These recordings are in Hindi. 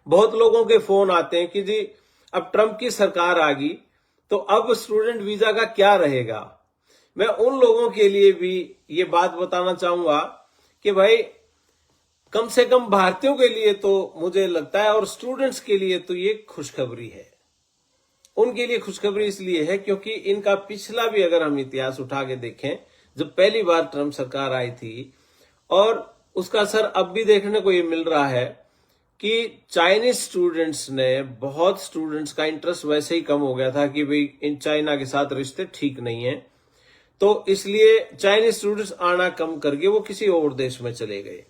बहुत लोगों के फोन आते हैं कि जी अब ट्रंप की सरकार आ गई तो अब स्टूडेंट वीजा का क्या रहेगा। मैं उन लोगों के लिए भी ये बात बताना चाहूंगा कि भाई कम से कम भारतीयों के लिए तो मुझे लगता है और स्टूडेंट्स के लिए तो ये खुशखबरी है। उनके लिए खुशखबरी इसलिए है क्योंकि इनका पिछला भी अगर हम इतिहास उठा के देखें, जब पहली बार ट्रंप सरकार आई थी और उसका असर अब भी देखने को ये मिल रहा है कि चाइनीज स्टूडेंट्स ने, बहुत स्टूडेंट्स का इंटरेस्ट वैसे ही कम हो गया था कि भाई इन चाइना के साथ रिश्ते ठीक नहीं है, तो इसलिए चाइनीज स्टूडेंट्स आना कम करके वो किसी और देश में चले गए।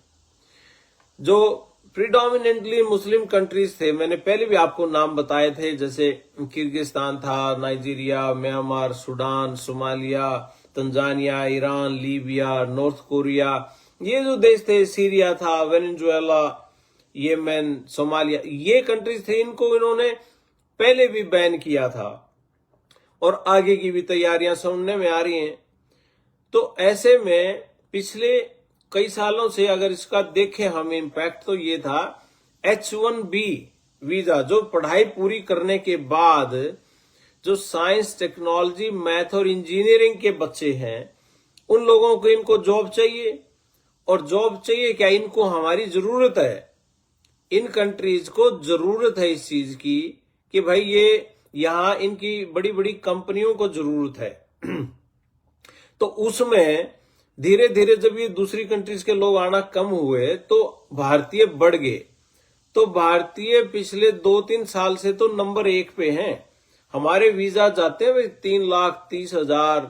जो प्रिडोमिनेंटली मुस्लिम कंट्रीज थे, मैंने पहले भी आपको नाम बताए थे, जैसे किर्गिस्तान था, Nigeria, Myanmar, Sudan, Somalia, Tanzania, Iran, Libya, north Korea, ये जो देश थे, सीरिया था, वेनेजुएला, येमेन, सोमालिया, ये कंट्रीज थे, इनको इन्होंने पहले भी बैन किया था और आगे की भी तैयारियां सुनने में आ रही हैं। तो ऐसे में पिछले कई सालों से अगर इसका देखें हम इम्पैक्ट, तो ये था H1B वीजा, जो पढ़ाई पूरी करने के बाद जो साइंस, टेक्नोलॉजी, मैथ और इंजीनियरिंग के बच्चे हैं, उन लोगों को इनको जॉब चाहिए। और जॉब चाहिए क्या, इनको हमारी जरूरत है, इन कंट्रीज को जरूरत है इस चीज की कि भाई ये यहां इनकी बड़ी बड़ी कंपनियों को जरूरत है। तो उसमें धीरे धीरे जब ये दूसरी कंट्रीज के लोग आना कम हुए तो भारतीय बढ़ गए। तो भारतीय पिछले 2-3 साल से तो नंबर 1 पे हैं। हमारे वीजा जाते हैं 3,30,000,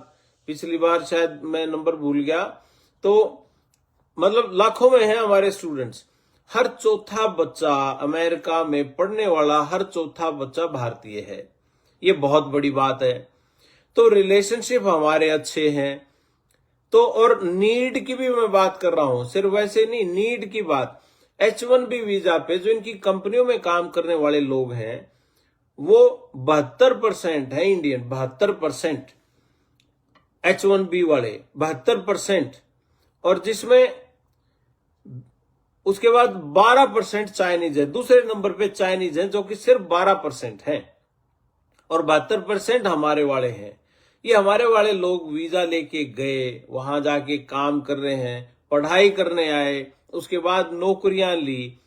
पिछली बार शायद मैं नंबर भूल गया, तो मतलब लाखों में हैं हमारे स्टूडेंट्स। हर चौथा बच्चा अमेरिका में पढ़ने वाला, हर चौथा बच्चा भारतीय है। ये बहुत बड़ी बात है। तो रिलेशनशिप हमारे अच्छे हैं। तो और नीड की भी मैं बात कर रहा हूं, सिर्फ वैसे नहीं, नीड की बात। H1B वीजा पे जो इनकी कंपनियों में काम करने वाले लोग हैं वो 72% है इंडियन, 72% H1B वाले 72%, और जिसमें उसके बाद 12% चाइनीज है, दूसरे नंबर पे चाइनीज है जो कि सिर्फ 12% है, और 72% हमारे वाले हैं। ये हमारे वाले लोग वीजा लेके गए, वहां जाके काम कर रहे हैं, पढ़ाई करने आए, उसके बाद नौकरियां ली,